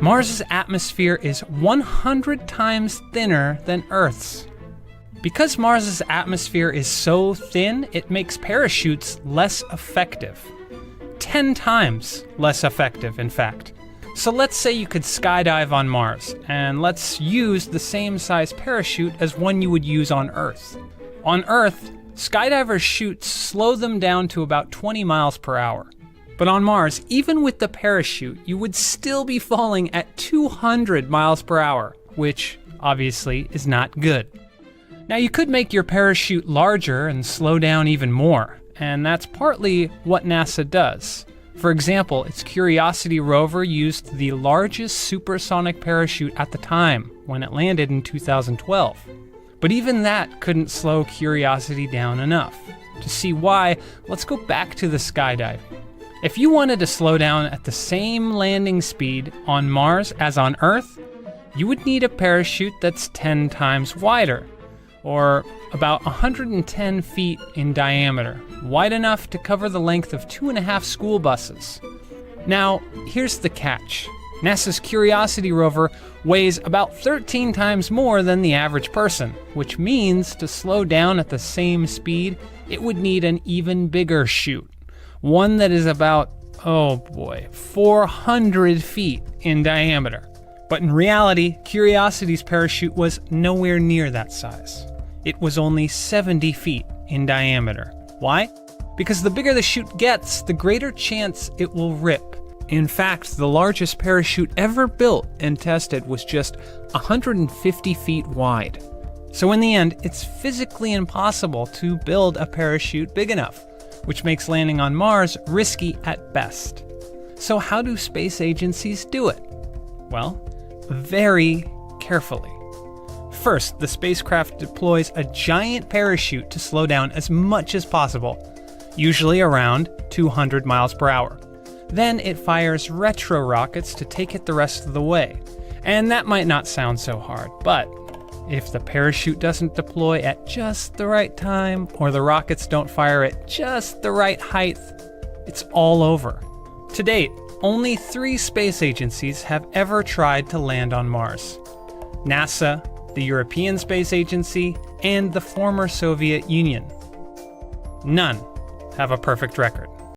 Mars's atmosphere is 100 times thinner than Earth's. Because Mars's atmosphere is so thin, it makes parachutes less effective. 10 times less effective, in fact. So let's say you could skydive on Mars, and let's use the same size parachute as one you would use on Earth. On Earth, skydivers' chutes slow them down to about 20 miles per hour. But on Mars, even with the parachute, you would still be falling at 200 miles per hour, which obviously is not good. Now you could make your parachute larger and slow down even more, and that's partly what NASA does. For example, its Curiosity rover used the largest supersonic parachute at the time when it landed in 2012. But even that couldn't slow Curiosity down enough. To see why, let's go back to the skydiving. If you wanted to slow down at the same landing speed on Mars as on Earth, you would need a parachute that's 10 times wider, or about 110 feet in diameter, wide enough to cover the length of 2.5 school buses. Now, here's the catch. NASA's Curiosity rover weighs about 13 times more than the average person, which means to slow down at the same speed, it would need an even bigger chute. One that is about, 400 feet in diameter. But in reality, Curiosity's parachute was nowhere near that size. It was only 70 feet in diameter. Why? Because the bigger the chute gets, the greater chance it will rip. In fact, the largest parachute ever built and tested was just 150 feet wide. So in the end, it's physically impossible to build a parachute big enough, which makes landing on Mars risky at best. So how do space agencies do it? Well, very carefully. First, the spacecraft deploys a giant parachute to slow down as much as possible, usually around 200 miles per hour. Then it fires retro rockets to take it the rest of the way. And that might not sound so hard, but if the parachute doesn't deploy at just the right time, or the rockets don't fire at just the right height, it's all over. To date, only 3 space agencies have ever tried to land on Mars: NASA, the European Space Agency, and the former Soviet Union. None have a perfect record.